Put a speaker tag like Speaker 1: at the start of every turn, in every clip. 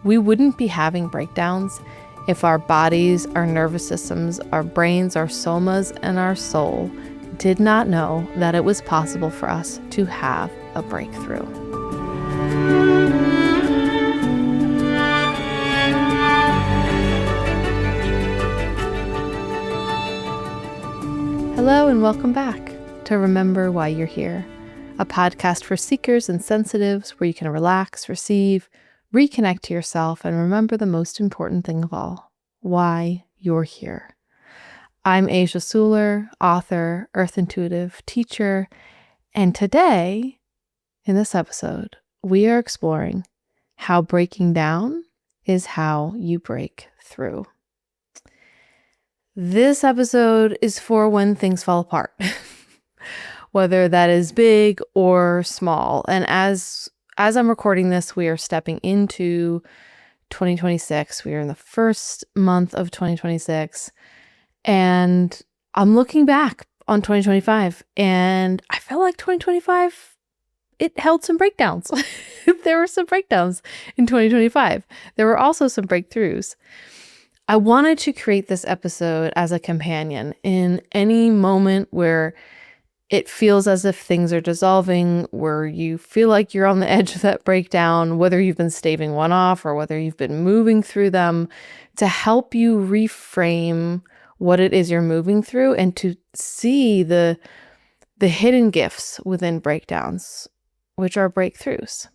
Speaker 1: We wouldn't be having breakdowns if our bodies, our nervous systems, our brains, our somas, and our soul did not know that it was possible for us to have a breakthrough. Hello and welcome back to Remember Why You're Here, a podcast for seekers and sensitives where you can relax, receive, reconnect to yourself, and remember the most important thing of all, why you're here. I'm Asia Suler, author, earth intuitive, teacher, and today, in this episode, we are exploring how breaking down is how you break through. This episode is for when things fall apart, whether that is big or small. And as I'm recording this, we are stepping into 2026. We are in the first month of 2026. And I'm looking back on 2025, and I felt like 2025, it held some breakdowns. There were some breakdowns in 2025. There were also some breakthroughs. I wanted to create this episode as a companion in any moment where it feels as if things are dissolving, where you feel like you're on the edge of that breakdown, whether you've been staving one off or whether you've been moving through them, to help you reframe what it is you're moving through and to see the hidden gifts within breakdowns, which are breakthroughs.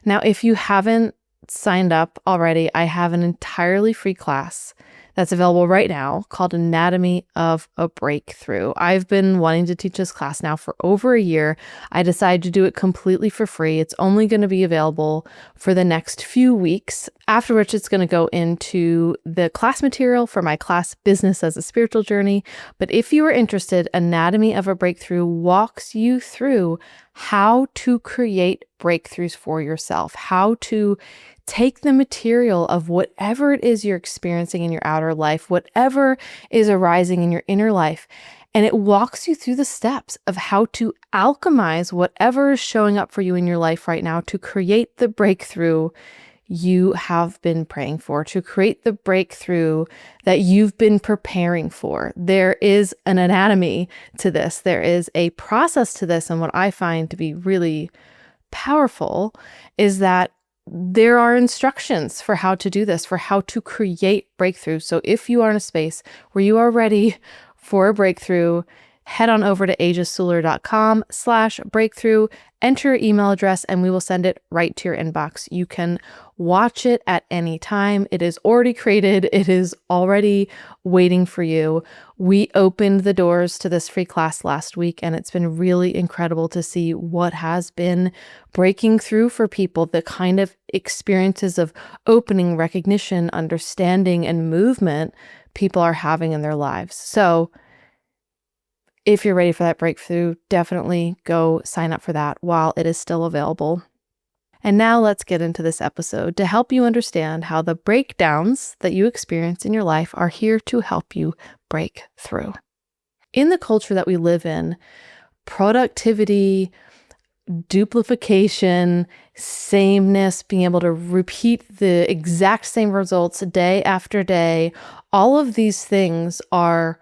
Speaker 1: Now, if you haven't signed up already, I have an entirely free class that's available right now called Anatomy of a Breakthrough. I've been wanting to teach this class now for over a year. I decided to do it completely for free. It's only going to be available for the next few weeks, after which it's going to go into the class material for my class, Business as a Spiritual Journey. But if you are interested, Anatomy of a Breakthrough walks you through how to create breakthroughs for yourself, how to take the material of whatever it is you're experiencing in your outer life, whatever is arising in your inner life, and it walks you through the steps of how to alchemize whatever is showing up for you in your life right now to create the breakthrough you have been praying for, to create the breakthrough that you've been preparing for. There is an anatomy to this. There is a process to this. And what I find to be really powerful is that there are instructions for how to do this, for how to create breakthrough. So if you are in a space where you are ready for a breakthrough, head on over to asiasuler.com/breakthrough, enter your email address, and we will send it right to your inbox. You can watch it at any time. It is already created. It is already waiting for you. We opened the doors to this free class last week, and it's been really incredible to see what has been breaking through for people, the kind of experiences of opening, recognition, understanding, and movement people are having in their lives. So if you're ready for that breakthrough, definitely go sign up for that while it is still available. And now let's get into this episode to help you understand how the breakdowns that you experience in your life are here to help you break through. In the culture that we live in, productivity, duplication, sameness, being able to repeat the exact same results day after day, all of these things are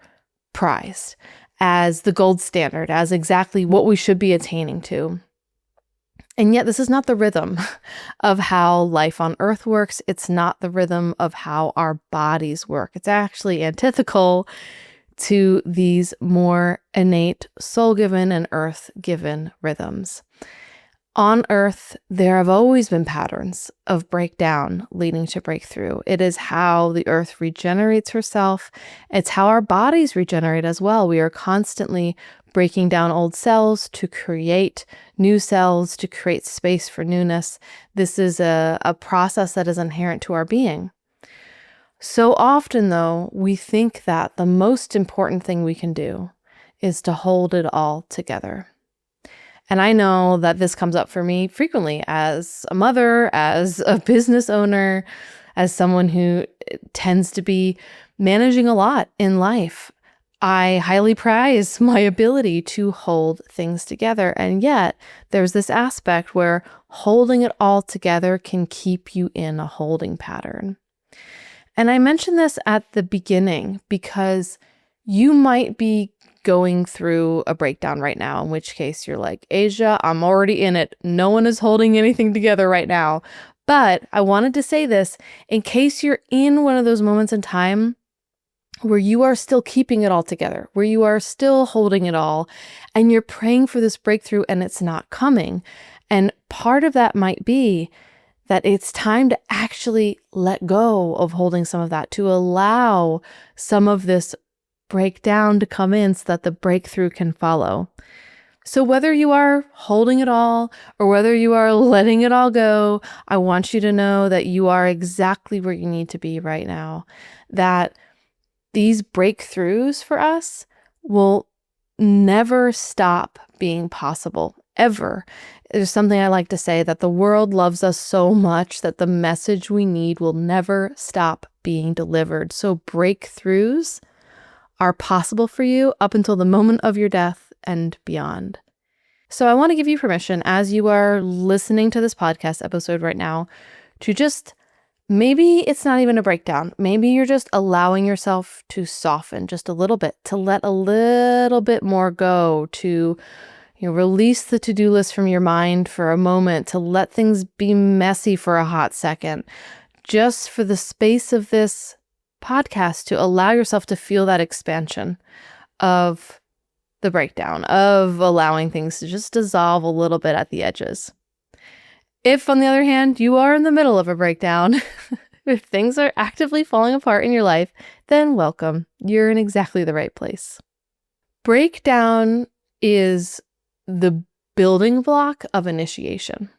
Speaker 1: prized as the gold standard, as exactly what we should be attaining to. And yet this is not the rhythm of how life on earth works. It's not the rhythm of how our bodies work. It's actually antithetical to these more innate soul-given and earth-given rhythms. On earth, there have always been patterns of breakdown leading to breakthrough. It is how the earth regenerates herself. It's how our bodies regenerate as well. We are constantly breaking down old cells to create new cells, to create space for newness. This is a process that is inherent to our being. So often, though, we think that the most important thing we can do is to hold it all together. And I know that this comes up for me frequently as a mother, as a business owner, as someone who tends to be managing a lot in life. I highly prize my ability to hold things together. And yet there's this aspect where holding it all together can keep you in a holding pattern. And I mentioned this at the beginning because you might be going through a breakdown right now, in which case you're like, Asia, I'm already in it. No one is holding anything together right now. But I wanted to say this in case you're in one of those moments in time where you are still keeping it all together, where you are still holding it all, and you're praying for this breakthrough and it's not coming. And part of that might be that it's time to actually let go of holding some of that, to allow some of this breakdown to come in so that the breakthrough can follow. So whether you are holding it all or whether you are letting it all go, I want you to know that you are exactly where you need to be right now, that these breakthroughs for us will never stop being possible, ever. There's something I like to say, that the world loves us so much that the message we need will never stop being delivered. So breakthroughs are possible for you up until the moment of your death and beyond. So I want to give you permission, as you are listening to this podcast episode right now, to just, maybe it's not even a breakdown. Maybe you're just allowing yourself to soften just a little bit, to let a little bit more go, to release the to-do list from your mind for a moment, to let things be messy for a hot second, just for the space of this podcast, to allow yourself to feel that expansion of the breakdown, of allowing things to just dissolve a little bit at the edges. If, on the other hand, you are in the middle of a breakdown, if things are actively falling apart in your life, then welcome. You're in exactly the right place. Breakdown is the building block of initiation.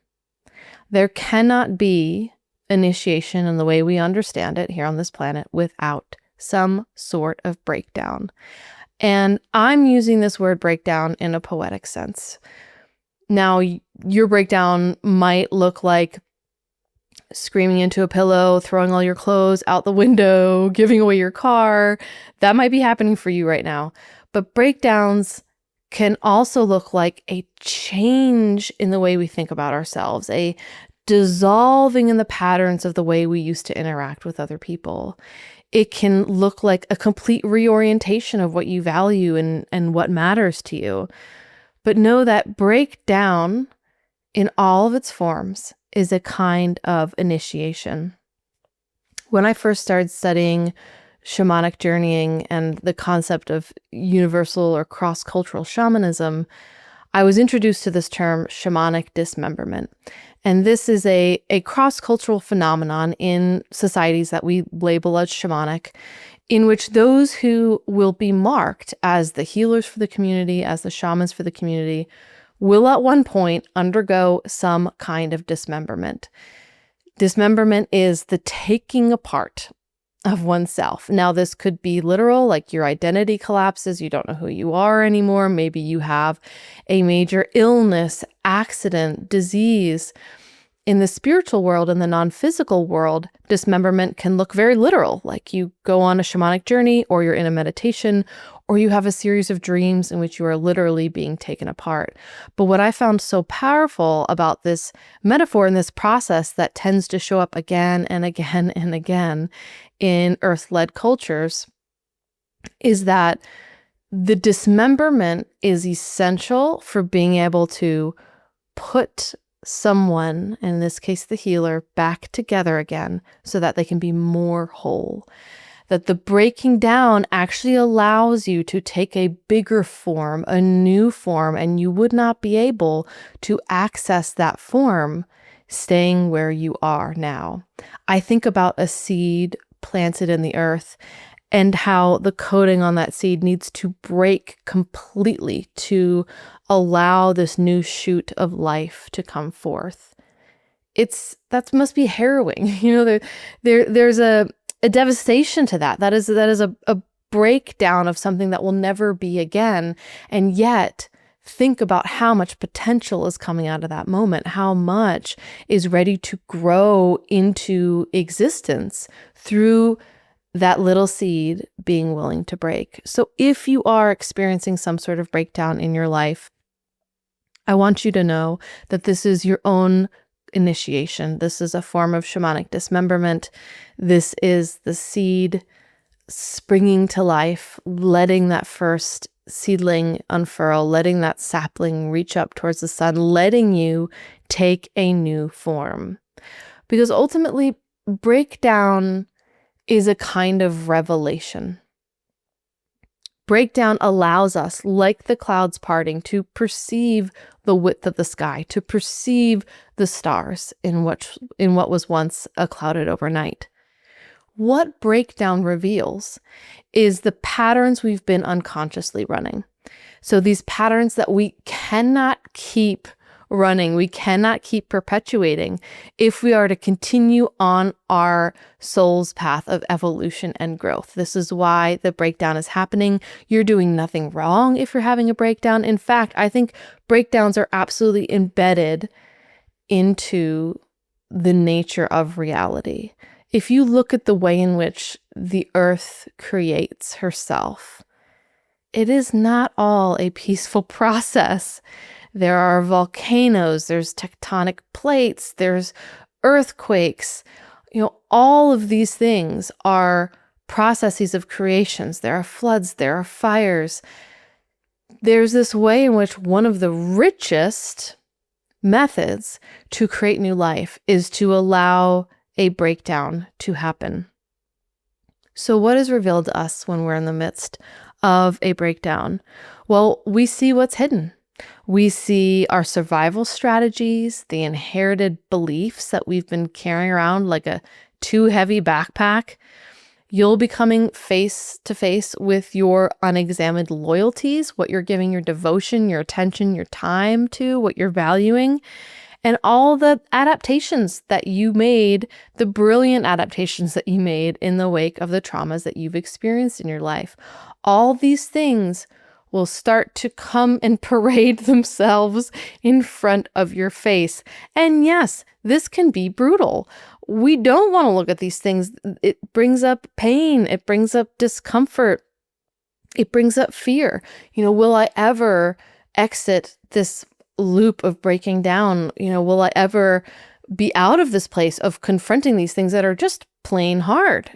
Speaker 1: There cannot be initiation in the way we understand it here on this planet without some sort of breakdown. And I'm using this word breakdown in a poetic sense. Now, your breakdown might look like screaming into a pillow, throwing all your clothes out the window, giving away your car. That might be happening for you right now. But breakdowns can also look like a change in the way we think about ourselves, a dissolving in the patterns of the way we used to interact with other people. It can look like a complete reorientation of what you value and what matters to you. But know that breakdown in all of its forms is a kind of initiation. When I first started studying shamanic journeying and the concept of universal or cross-cultural shamanism, I was introduced to this term shamanic dismemberment. And this is a cross-cultural phenomenon in societies that we label as shamanic, in which those who will be marked as the healers for the community, as the shamans for the community, will at one point undergo some kind of dismemberment. Dismemberment is the taking apart of oneself. Now, this could be literal, like your identity collapses, you don't know who you are anymore. Maybe you have a major illness, accident, disease. In the spiritual world, in the non-physical world, dismemberment can look very literal, like you go on a shamanic journey, or you're in a meditation, or you have a series of dreams in which you are literally being taken apart. But what I found so powerful about this metaphor and this process that tends to show up again and again and again in earth-led cultures is that the dismemberment is essential for being able to put someone, in this case the healer, back together again so that they can be more whole. That the breaking down actually allows you to take a bigger form, a new form, and you would not be able to access that form staying where you are now. I think about a seed planted in the earth and how the coating on that seed needs to break completely to allow this new shoot of life to come forth. That must be harrowing. There's a devastation to that. That is a breakdown of something that will never be again. And yet, think about how much potential is coming out of that moment, how much is ready to grow into existence through that little seed being willing to break. So if you are experiencing some sort of breakdown in your life, I want you to know that this is your own initiation. This is a form of shamanic dismemberment. This is the seed springing to life, letting that first seedling unfurl, letting that sapling reach up towards the sun, letting you take a new form. Because ultimately, breakdown is a kind of revelation. Breakdown allows us, like the clouds parting, to perceive the width of the sky, to perceive the stars in what was once a clouded overnight. What breakdown reveals is the patterns we've been unconsciously running. So these patterns that we cannot keep running, we cannot keep perpetuating if we are to continue on our soul's path of evolution and growth. This is why the breakdown is happening. You're doing nothing wrong if you're having a breakdown. In fact, I think breakdowns are absolutely embedded into the nature of reality. If you look at the way in which the earth creates herself, it is not all a peaceful process. There are volcanoes, there's tectonic plates, there's earthquakes. All of these things are processes of creations. There are floods, there are fires. There's this way in which one of the richest methods to create new life is to allow a breakdown to happen. So what is revealed to us when we're in the midst of a breakdown? Well, we see what's hidden. We see our survival strategies, the inherited beliefs that we've been carrying around like a too heavy backpack. You'll be coming face to face with your unexamined loyalties, what you're giving your devotion, your attention, your time to, what you're valuing, and all the adaptations that you made, the brilliant adaptations that you made in the wake of the traumas that you've experienced in your life. All these things will start to come and parade themselves in front of your face. And yes, this can be brutal. We don't want to look at these things. It brings up pain. It brings up discomfort. It brings up fear. Will I ever exit this loop of breaking down? Will I ever be out of this place of confronting these things that are just plain hard,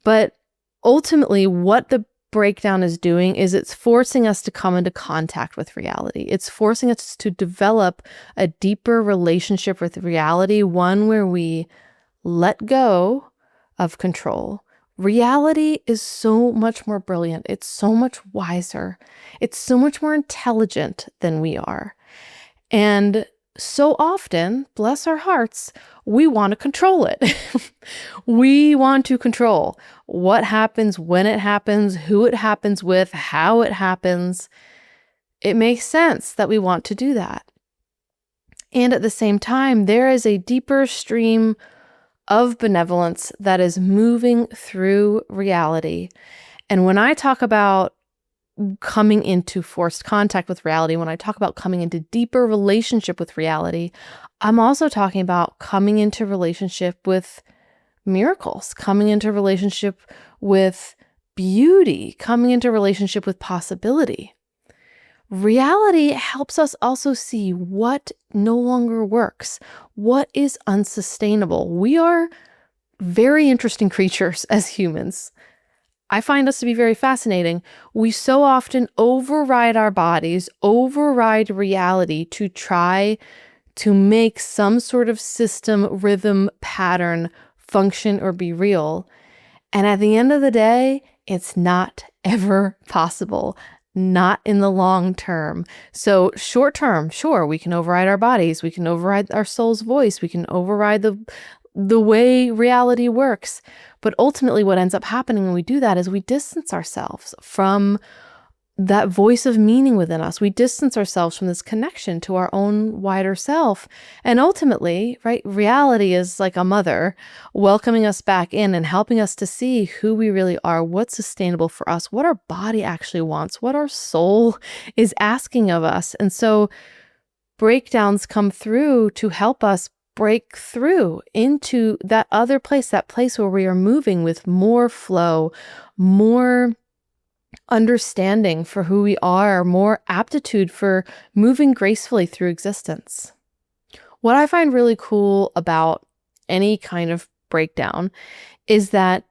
Speaker 1: But ultimately, what the breakdown is doing is it's forcing us to come into contact with reality. It's forcing us to develop a deeper relationship with reality, one where we let go of control. Reality is so much more brilliant. It's so much wiser. It's so much more intelligent than we are. And so often, bless our hearts, we want to control it. We want to control what happens, when it happens, who it happens with, how it happens. It makes sense that we want to do that. And at the same time, there is a deeper stream of benevolence that is moving through reality. And when I talk about coming into forced contact with reality, when I talk about coming into deeper relationship with reality, I'm also talking about coming into relationship with miracles, coming into relationship with beauty, coming into relationship with possibility. Reality helps us also see what no longer works, what is unsustainable. We are very interesting creatures as humans. I find us to be very fascinating. We so often override our bodies, override reality to try to make some sort of system, rhythm, pattern function or be real. And at the end of the day, it's not ever possible. Not in the long term. So short term, sure, we can override our bodies. We can override our soul's voice. We can override the way reality works. But ultimately what ends up happening when we do that is we distance ourselves from that voice of meaning within us. We distance ourselves from this connection to our own wider self. And ultimately, right, reality is like a mother welcoming us back in and helping us to see who we really are, what's sustainable for us, what our body actually wants, what our soul is asking of us. And so breakdowns come through to help us break through into that other place, that place where we are moving with more flow, more understanding for who we are, more aptitude for moving gracefully through existence. What I find really cool about any kind of breakdown is that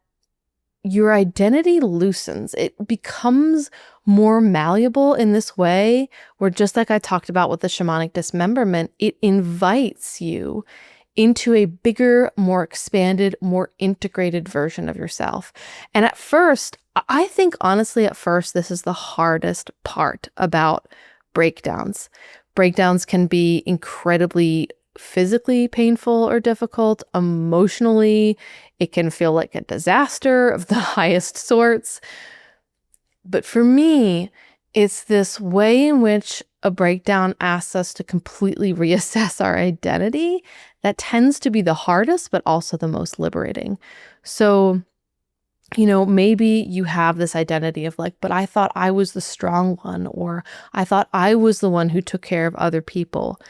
Speaker 1: your identity loosens. It becomes more malleable in this way where, just like I talked about with the shamanic dismemberment, it invites you into a bigger, more expanded, more integrated version of yourself. And at first, I think honestly, at first, this is the hardest part about breakdowns. Breakdowns can be incredibly physically painful or difficult. Emotionally, it can feel like a disaster of the highest sorts. But for me, it's this way in which a breakdown asks us to completely reassess our identity that tends to be the hardest, but also the most liberating. So, maybe you have this identity of like, but I thought I was the strong one, or I thought I was the one who took care of other people.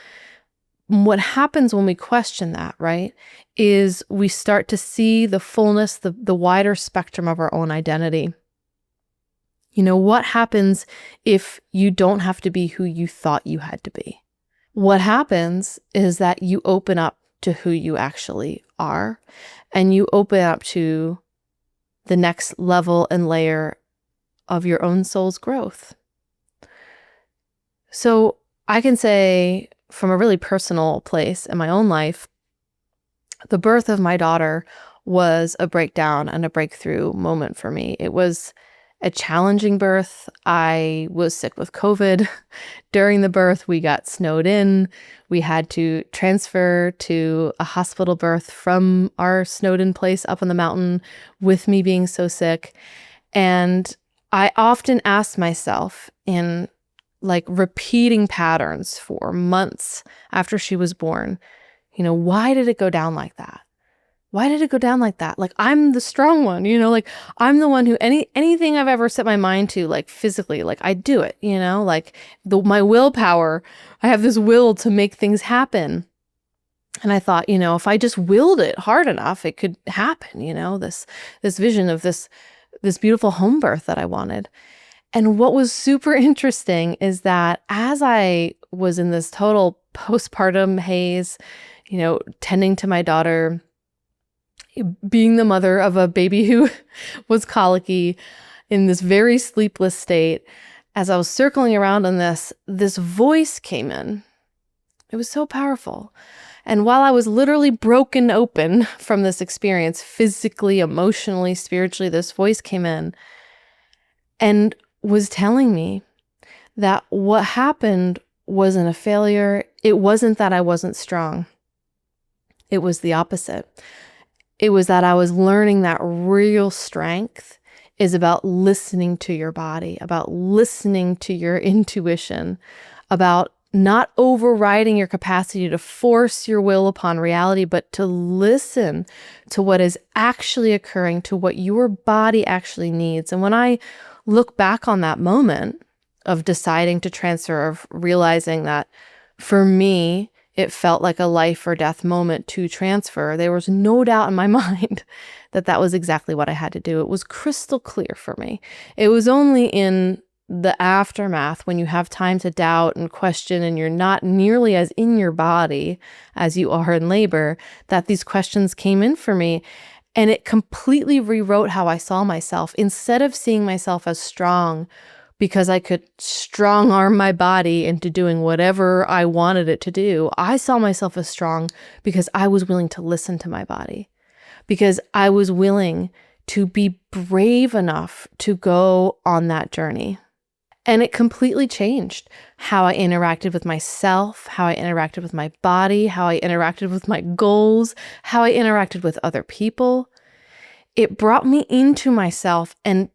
Speaker 1: What happens when we question that, right, is we start to see the fullness, the wider spectrum of our own identity. What happens if you don't have to be who you thought you had to be? What happens is that you open up to who you actually are, and you open up to the next level and layer of your own soul's growth. So I can say, from a really personal place in my own life, the birth of my daughter was a breakdown and a breakthrough moment for me. It was a challenging birth. I was sick with COVID. During the birth, we got snowed in. We had to transfer to a hospital birth from our snowed in place up on the mountain with me being so sick. And I often asked myself in repeating patterns for months after she was born, why did it go down like that? Why did it go down like that? I'm the strong one, I'm the one who anything I've ever set my mind to, physically, I do it, my willpower, I have this will to make things happen. And I thought, if I just willed it hard enough, it could happen, this vision of this beautiful home birth that I wanted. And what was super interesting is that as I was in this total postpartum haze, tending to my daughter, being the mother of a baby who was colicky, in this very sleepless state, as I was circling around on this voice came in. It was so powerful. And while I was literally broken open from this experience, physically, emotionally, spiritually, this voice came in and was telling me that what happened wasn't a failure. It wasn't that I wasn't strong. It was the opposite. It was that I was learning that real strength is about listening to your body, about listening to your intuition, about not overriding your capacity to force your will upon reality, but to listen to what is actually occurring, to what your body actually needs. And when I look back on that moment of deciding to transfer, of realizing that for me, it felt like a life or death moment to transfer, there was no doubt in my mind that that was exactly what I had to do. It was crystal clear for me. It was only in the aftermath, when you have time to doubt and question and you're not nearly as in your body as you are in labor, that these questions came in for me. And it completely rewrote how I saw myself. Instead of seeing myself as strong because I could strong arm my body into doing whatever I wanted it to do, I saw myself as strong because I was willing to listen to my body, because I was willing to be brave enough to go on that journey. And it completely changed how I interacted with myself, how I interacted with my body, how I interacted with my goals, how I interacted with other people. It brought me into myself, and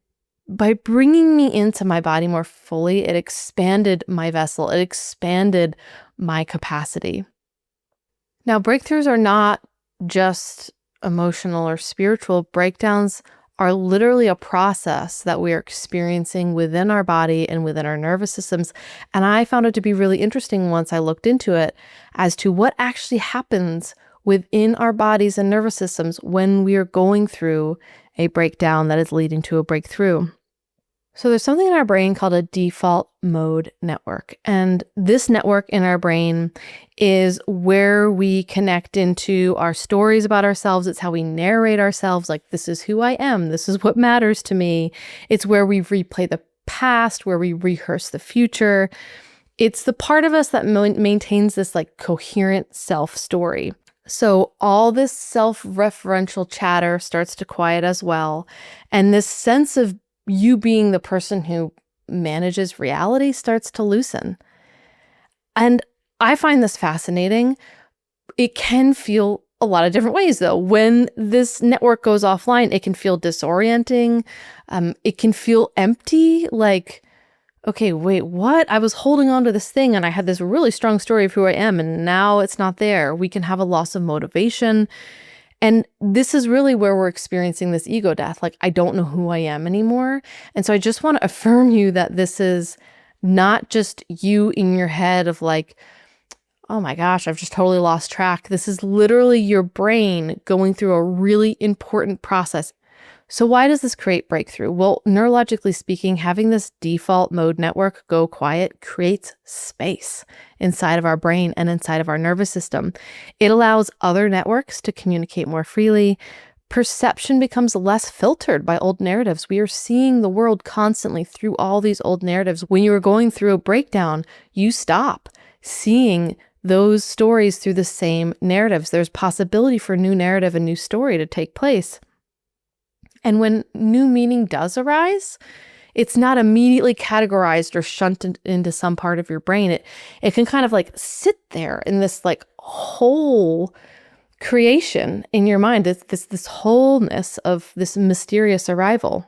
Speaker 1: by bringing me into my body more fully, it expanded my vessel. It expanded my capacity. Now, breakthroughs are not just emotional or spiritual. Breakdowns are literally a process that we are experiencing within our body and within our nervous systems. And I found it to be really interesting once I looked into it as to what actually happens within our bodies and nervous systems when we are going through a breakdown that is leading to a breakthrough. So there's something in our brain called a default mode network. And this network in our brain is where we connect into our stories about ourselves. It's how we narrate ourselves. Like, this is who I am. This is what matters to me. It's where we replay the past, where we rehearse the future. It's the part of us that maintains this like coherent self story. So all this self-referential chatter starts to quiet as well. And this sense of you being the person who manages reality starts to loosen. And I find this fascinating. It can feel a lot of different ways, though. When this network goes offline, it can feel disorienting. It can feel empty, like, okay, wait, what? I was holding on to this thing and I had this really strong story of who I am, and now it's not there. We can have a loss of motivation. And this is really where we're experiencing this ego death. Like, I don't know who I am anymore. And so I just want to affirm you that this is not just you in your head of like, oh my gosh, I've just totally lost track. This is literally your brain going through a really important process. So why does this create breakthrough? Well, neurologically speaking, having this default mode network go quiet creates space inside of our brain and inside of our nervous system. It allows other networks to communicate more freely. Perception becomes less filtered by old narratives. We are seeing the world constantly through all these old narratives. When you are going through a breakdown, you stop seeing those stories through the same narratives. There's possibility for new narrative and new story to take place. And when new meaning does arise, it's not immediately categorized or shunted into some part of your brain. It can kind of like sit there in this like whole creation in your mind. It's this wholeness of this mysterious arrival.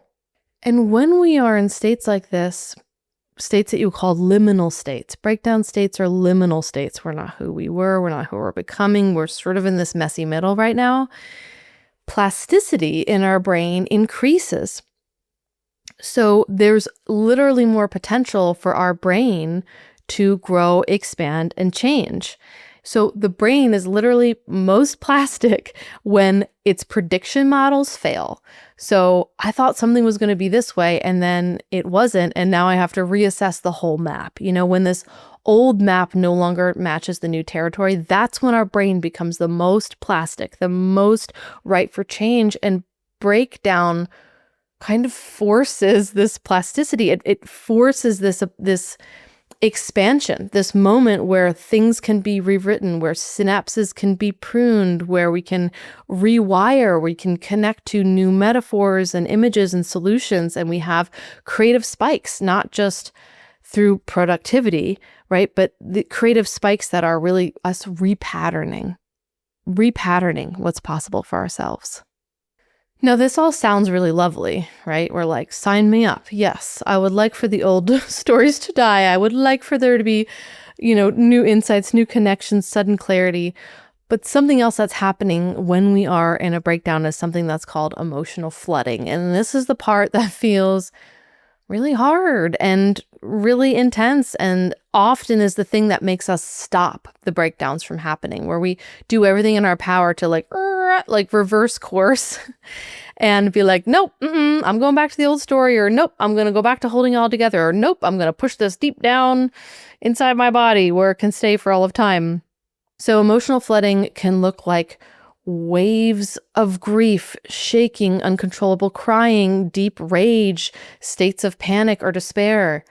Speaker 1: And when we are in states like this, states that you call liminal states, breakdown states are liminal states. We're not who we were. We're not who we're becoming. We're sort of in this messy middle right now. Plasticity in our brain increases. So there's literally more potential for our brain to grow, expand, and change. So the brain is literally most plastic when its prediction models fail. So I thought something was going to be this way and then it wasn't. And now I have to reassess the whole map. You know, when this old map no longer matches the new territory, that's when our brain becomes the most plastic, the most ripe for change. And breakdown kind of forces this plasticity. It forces this expansion, this moment where things can be rewritten, where synapses can be pruned, where we can rewire, we can connect to new metaphors and images and solutions. And we have creative spikes, not just through productivity, right? But the creative spikes that are really us repatterning what's possible for ourselves. Now, this all sounds really lovely, right? We're like, sign me up. Yes, I would like for the old stories to die. I would like for there to be, new insights, new connections, sudden clarity. But something else that's happening when we are in a breakdown is something that's called emotional flooding. And this is the part that feels really hard and really intense, and often is the thing that makes us stop the breakdowns from happening, where we do everything in our power to like reverse course and be like, nope, I'm going back to the old story, or nope, I'm going to go back to holding it all together, or nope, I'm going to push this deep down inside my body where it can stay for all of time. So emotional flooding can look like waves of grief, shaking, uncontrollable crying, deep rage, states of panic or despair.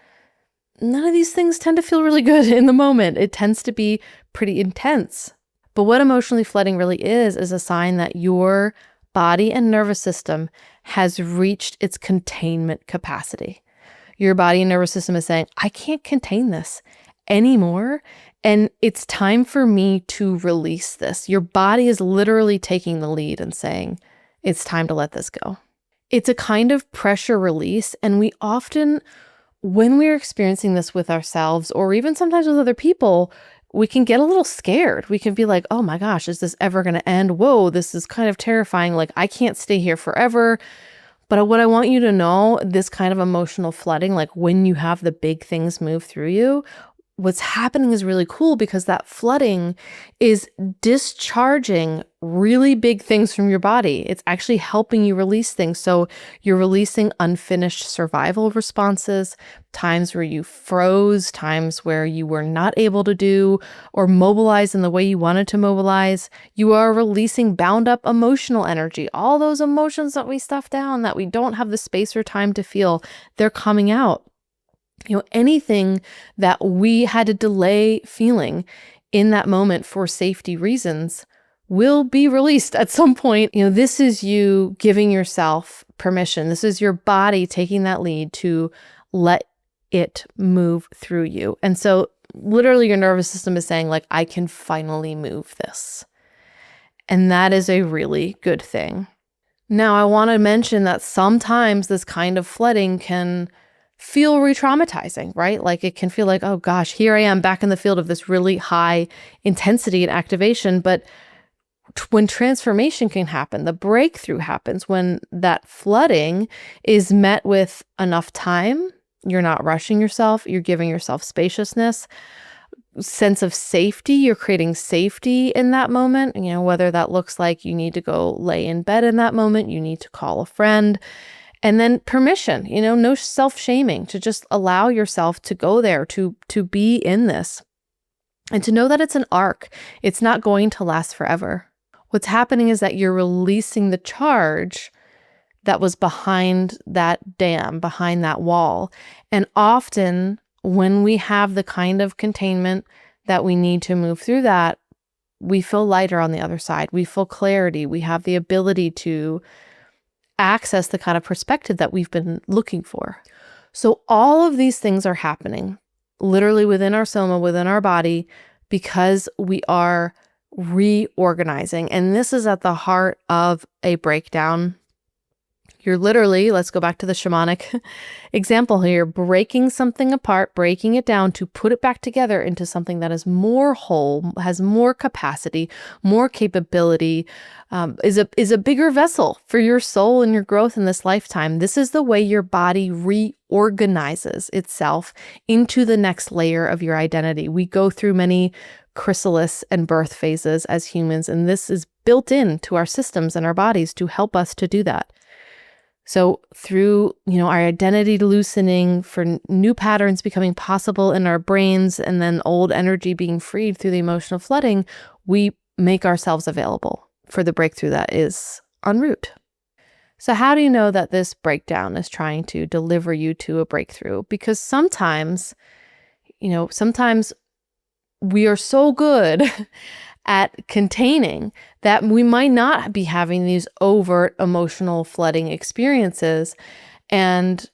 Speaker 1: None of these things tend to feel really good in the moment. It tends to be pretty intense. But what emotionally flooding really is a sign that your body and nervous system has reached its containment capacity. Your body and nervous system is saying, I can't contain this anymore. And it's time for me to release this. Your body is literally taking the lead and saying, it's time to let this go. It's a kind of pressure release. And we often, when we're experiencing this with ourselves, or even sometimes with other people, we can get a little scared. We can be like, oh my gosh, is this ever going to end? Whoa, this is kind of terrifying. Like, I can't stay here forever. But what I want you to know, this kind of emotional flooding, like when you have the big things move through you, what's happening is really cool because that flooding is discharging really big things from your body. It's actually helping you release things. So you're releasing unfinished survival responses, times where you froze, times where you were not able to do or mobilize in the way you wanted to mobilize. You are releasing bound up emotional energy. All those emotions that we stuff down, that we don't have the space or time to feel, they're coming out. Anything that we had to delay feeling in that moment for safety reasons will be released at some point. This is you giving yourself permission. This is your body taking that lead to let it move through you. And so literally your nervous system is saying, like, I can finally move this. And that is a really good thing. Now, I want to mention that sometimes this kind of flooding can feel re-traumatizing, right? Like it can feel like, oh gosh, here I am back in the field of this really high intensity and activation. But when transformation can happen, the breakthrough happens when that flooding is met with enough time. You're not rushing yourself. You're giving yourself spaciousness, sense of safety. You're creating safety in that moment, whether that looks like you need to go lay in bed in that moment, you need to call a friend. And then permission, no self-shaming, to just allow yourself to go there, to be in this, and to know that it's an arc. It's not going to last forever. What's happening is that you're releasing the charge that was behind that dam, behind that wall. And often when we have the kind of containment that we need to move through that, we feel lighter on the other side. We feel clarity. We have the ability to access the kind of perspective that we've been looking for. So all of these things are happening literally within our soma, within our body, because we are reorganizing. And this is at the heart of a breakdown. You're literally, let's go back to the shamanic example here, breaking something apart, breaking it down to put it back together into something that is more whole, has more capacity, more capability, is a bigger vessel for your soul and your growth in this lifetime. This is the way your body reorganizes itself into the next layer of your identity. We go through many chrysalis and birth phases as humans, and this is built into our systems and our bodies to help us to do that. So through, our identity loosening, for new patterns becoming possible in our brains, and then old energy being freed through the emotional flooding, we make ourselves available for the breakthrough that is en route. So how do you know that this breakdown is trying to deliver you to a breakthrough? Because sometimes we are so good at containing that we might not be having these overt emotional flooding experiences. And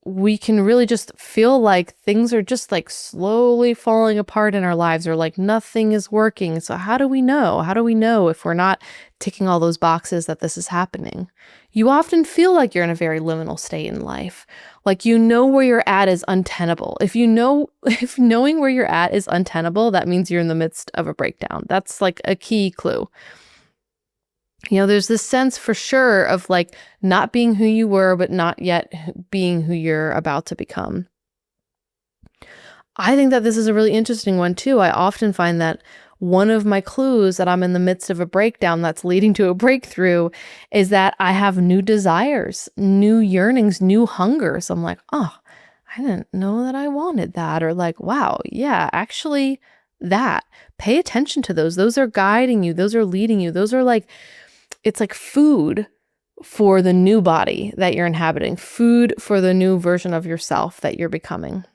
Speaker 1: we can really just feel like things are just like slowly falling apart in our lives, or like nothing is working. So how do we know? How do we know if we're not ticking all those boxes that this is happening? You often feel like you're in a very liminal state in life. Like where you're at is untenable. If knowing where you're at is untenable, that means you're in the midst of a breakdown. That's like a key clue. There's this sense for sure of like not being who you were, but not yet being who you're about to become. I think that this is a really interesting one too. I often find that one of my clues that I'm in the midst of a breakdown that's leading to a breakthrough is that I have new desires, new yearnings, new hungers. I'm like, oh, I didn't know that I wanted that. Or like, wow, yeah, actually that. Pay attention to those. Those are guiding you. Those are leading you. Those are like, it's like food for the new body that you're inhabiting, food for the new version of yourself that you're becoming.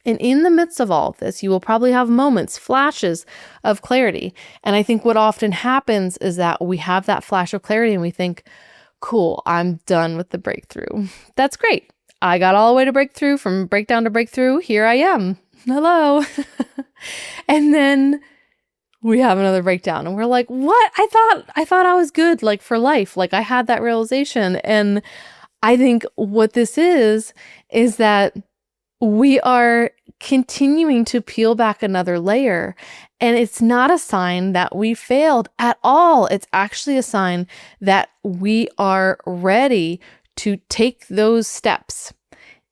Speaker 1: And in the midst of all of this, you will probably have moments, flashes of clarity. And I think what often happens is that we have that flash of clarity and we think, cool, I'm done with the breakthrough. That's great. I got all the way to breakthrough, from breakdown to breakthrough. Here I am. Hello. And then we have another breakdown and we're like, what? I thought I was good, like for life. Like I had that realization. And I think what this is that we are continuing to peel back another layer. And it's not a sign that we failed at all. It's actually a sign that we are ready to take those steps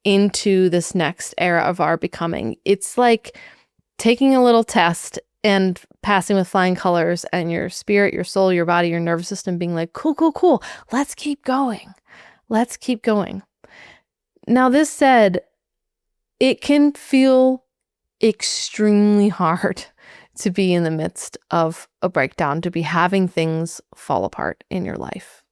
Speaker 1: into this next era of our becoming. It's like taking a little test and passing with flying colors, and your spirit, your soul, your body, your nervous system being like, cool, cool, cool. Let's keep going. Let's keep going. Now, this said, it can feel extremely hard to be in the midst of a breakdown, to be having things fall apart in your life.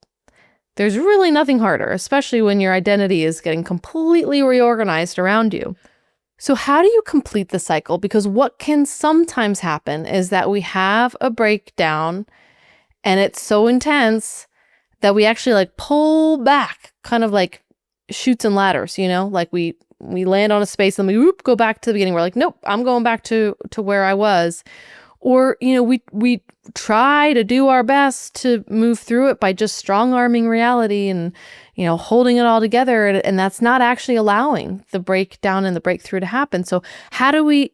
Speaker 1: There's really nothing harder, especially when your identity is getting completely reorganized around you. So how do you complete the cycle? Because what can sometimes happen is that we have a breakdown and it's so intense that we actually like pull back, kind of like chutes and ladders, like we land on a space and we go back to the beginning. We're like, nope, I'm going back to where I was. Or, we try to do our best to move through it by just strong-arming reality and, holding it all together. And that's not actually allowing the breakdown and the breakthrough to happen. So how do we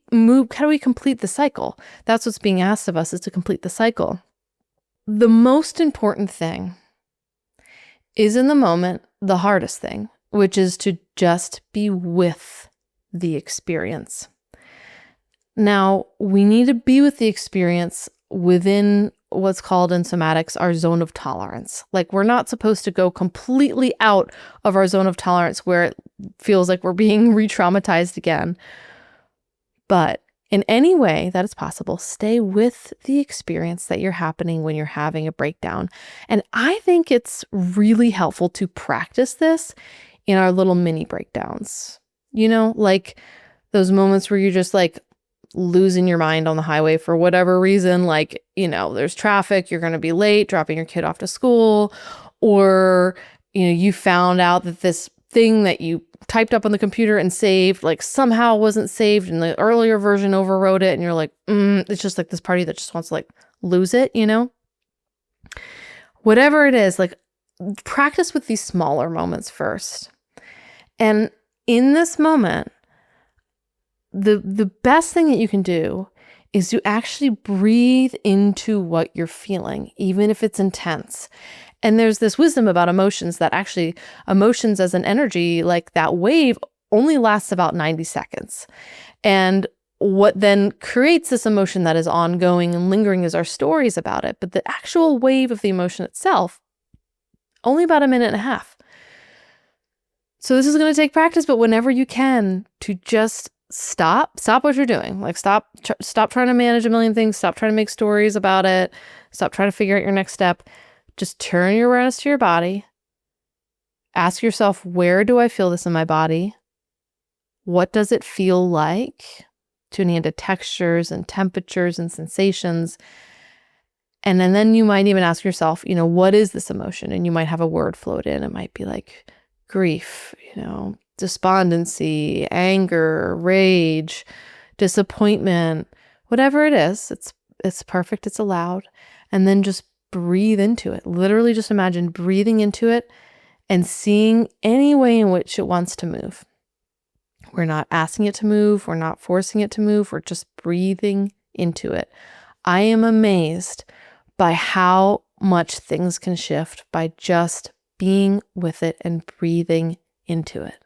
Speaker 1: complete the cycle? That's what's being asked of us, is to complete the cycle. The most important thing is in the moment, the hardest thing, which is to just be with the experience. Now, we need to be with the experience within what's called in somatics our zone of tolerance. Like, we're not supposed to go completely out of our zone of tolerance where it feels like we're being re-traumatized again. But in any way that is possible, stay with the experience that you're happening when you're having a breakdown. And I think it's really helpful to practice this in our little mini breakdowns. Like those moments where you're just like losing your mind on the highway for whatever reason, like, there's traffic, you're going to be late, dropping your kid off to school, or, you found out that this thing that you typed up on the computer and saved, like somehow wasn't saved and the earlier version overrode it. And you're like, it's just like this party that just wants to like lose it, whatever it is, like practice with these smaller moments first. And in this moment, the best thing that you can do is to actually breathe into what you're feeling, even if it's intense. And there's this wisdom about emotions that actually emotions as an energy, like that wave, only lasts about 90 seconds. And what then creates this emotion that is ongoing and lingering is our stories about it. But the actual wave of the emotion itself, only about a minute and a half. So this is going to take practice, but whenever you can, to just stop what you're doing. Like stop trying to manage a million things. Stop trying to make stories about it. Stop trying to figure out your next step. Just turn your awareness to your body. Ask yourself, where do I feel this in my body? What does it feel like? Tuning into textures and temperatures and sensations. And then you might even ask yourself, what is this emotion? And you might have a word float in. It might be like grief, despondency, anger, rage, disappointment, whatever it is. It's perfect. It's allowed. And then just breathe into it. Literally just imagine breathing into it and seeing any way in which it wants to move. We're not asking it to move. We're not forcing it to move. We're just breathing into it. I am amazed by how much things can shift by just being with it and breathing into it.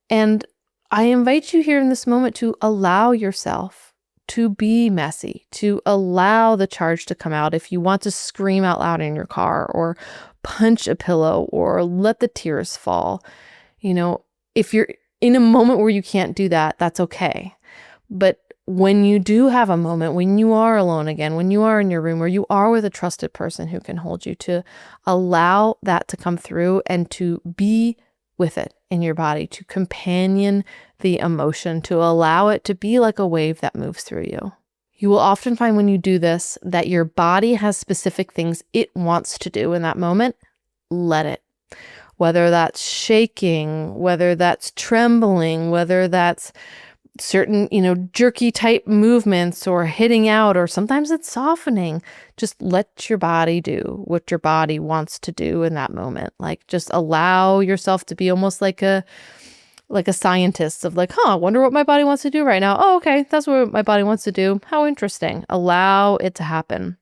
Speaker 1: And I invite you here in this moment to allow yourself to be messy, to allow the charge to come out. If you want to scream out loud in your car or punch a pillow or let the tears fall, if you're in a moment where you can't do that, that's okay. But when you do have a moment, when you are alone again, when you are in your room, or you are with a trusted person who can hold you, to allow that to come through and to be with it in your body, to companion the emotion, to allow it to be like a wave that moves through you. You will often find when you do this that your body has specific things it wants to do in that moment. Let it. Whether that's shaking, whether that's trembling, whether that's certain, jerky type movements or hitting out, or sometimes it's softening. Just let your body do what your body wants to do in that moment. Like, just allow yourself to be almost like a scientist of like, I wonder what my body wants to do right now. Oh, okay. That's what my body wants to do. How interesting. Allow it to happen.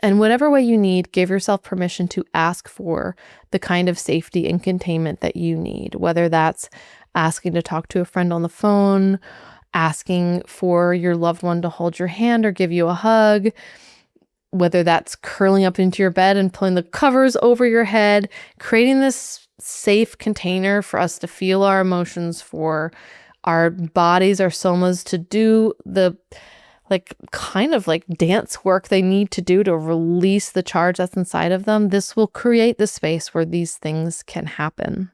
Speaker 1: And whatever way you need, give yourself permission to ask for the kind of safety and containment that you need, whether that's asking to talk to a friend on the phone, asking for your loved one to hold your hand or give you a hug, whether that's curling up into your bed and pulling the covers over your head, creating this safe container for us to feel our emotions, for our bodies, our somas to do the kind of dance work they need to do to release the charge that's inside of them. This will create the space where these things can happen.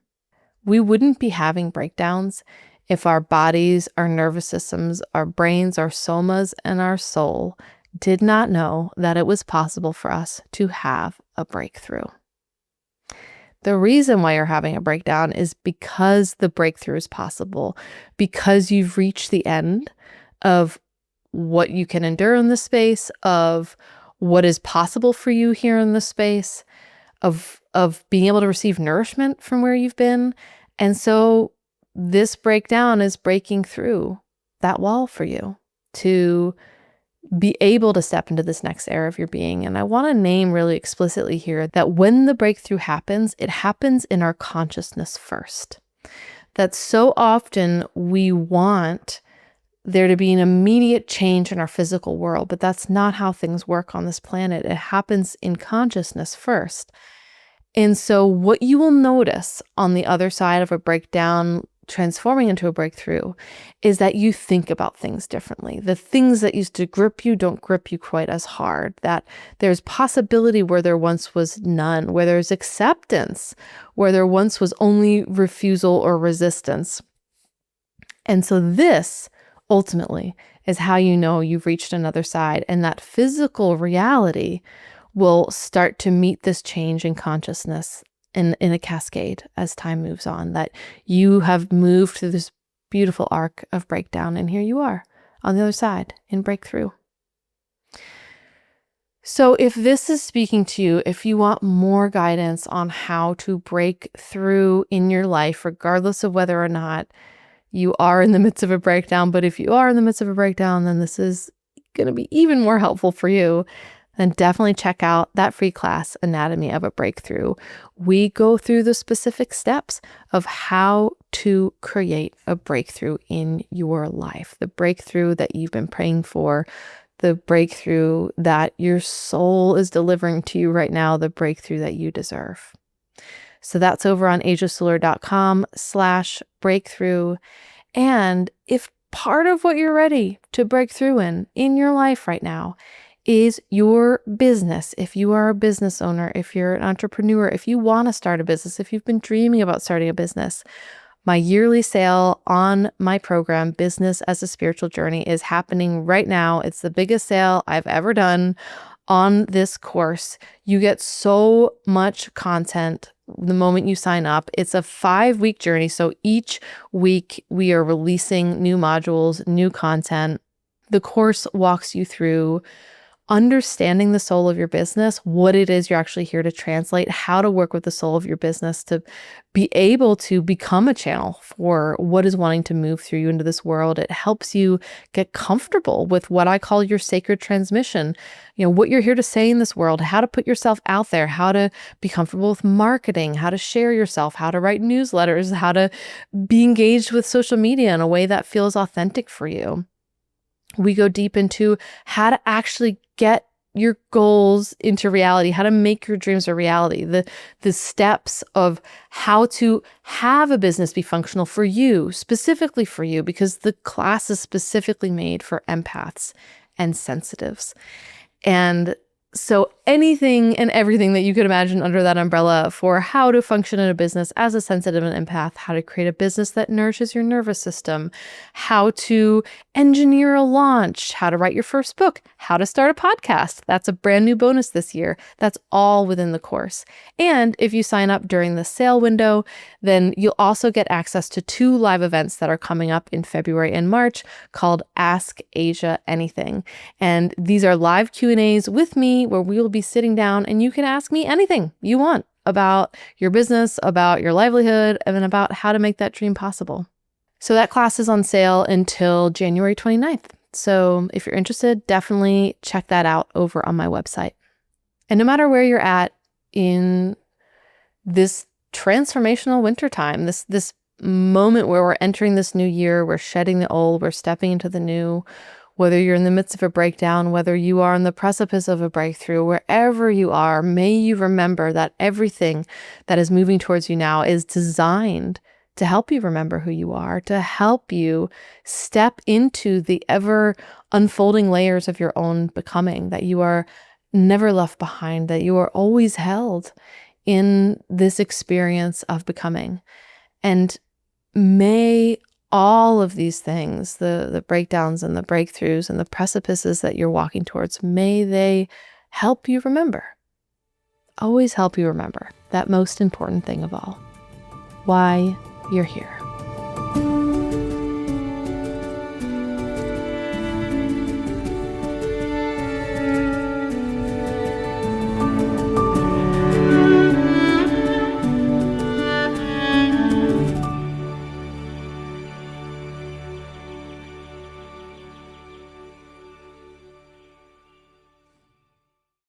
Speaker 1: We wouldn't be having breakdowns if our bodies, our nervous systems, our brains, our somas, and our soul did not know that it was possible for us to have a breakthrough. The reason why you're having a breakdown is because the breakthrough is possible, because you've reached the end of what you can endure in this space, of what is possible for you here in this space, of being able to receive nourishment from where you've been. And so this breakdown is breaking through that wall for you to be able to step into this next era of your being. And I want to name really explicitly here that when the breakthrough happens, it happens in our consciousness first. That so often we want there to be an immediate change in our physical world, but that's not how things work on this planet. It happens in consciousness first. And so what you will notice on the other side of a breakdown transforming into a breakthrough is that you think about things differently. The things that used to grip you don't grip you quite as hard, that there's possibility where there once was none, where there's acceptance, where there once was only refusal or resistance. And so this ultimately is how you know you've reached another side, and that physical reality will start to meet this change in consciousness in a cascade as time moves on, that you have moved through this beautiful arc of breakdown, and here you are on the other side in breakthrough. So if this is speaking to you, if you want more guidance on how to break through in your life, regardless of whether or not you are in the midst of a breakdown, but if you are in the midst of a breakdown, then this is going to be even more helpful for you, then definitely check out that free class, Anatomy of a Breakthrough. We go through the specific steps of how to create a breakthrough in your life, the breakthrough that you've been praying for, the breakthrough that your soul is delivering to you right now, the breakthrough that you deserve. So that's over on ageofsolar.com/breakthrough. And if part of what you're ready to break through in your life right now is your business, if you are a business owner, if you're an entrepreneur, if you want to start a business, if you've been dreaming about starting a business, my yearly sale on my program, Business as a Spiritual Journey, is happening right now. It's the biggest sale I've ever done on this course. You get so much content the moment you sign up. It's a 5-week journey. So each week we are releasing new modules, new content. The course walks you through understanding the soul of your business, what it is you're actually here to translate, how to work with the soul of your business to be able to become a channel for what is wanting to move through you into this world. It helps you get comfortable with what I call your sacred transmission, what you're here to say in this world, how to put yourself out there, how to be comfortable with marketing, how to share yourself, how to write newsletters, how to be engaged with social media in a way that feels authentic for you. We go deep into how to actually get your goals into reality, how to make your dreams a reality, the steps of how to have a business be functional for you, specifically for you, because the class is specifically made for empaths and sensitives. And so anything and everything that you could imagine under that umbrella for how to function in a business as a sensitive and empath, how to create a business that nourishes your nervous system, how to engineer a launch, how to write your first book, how to start a podcast. That's a brand new bonus this year. That's all within the course. And if you sign up during the sale window, then you'll also get access to 2 live events that are coming up in February and March called Ask Asia Anything. And these are live Q&As with me where we will be sitting down and you can ask me anything you want about your business, about your livelihood, and then about how to make that dream possible. So that class is on sale until January 29th. So if you're interested, definitely check that out over on my website. And no matter where you're at in this transformational wintertime, this moment where we're entering this new year, we're shedding the old, we're stepping into the new, whether you're in the midst of a breakdown, whether you are on the precipice of a breakthrough, wherever you are, may you remember that everything that is moving towards you now is designed to help you remember who you are, to help you step into the ever unfolding layers of your own becoming, that you are never left behind, that you are always held in this experience of becoming. And may all of these things, the breakdowns and the breakthroughs and the precipices that you're walking towards, may they help you remember, always help you remember that most important thing of all, why you're here.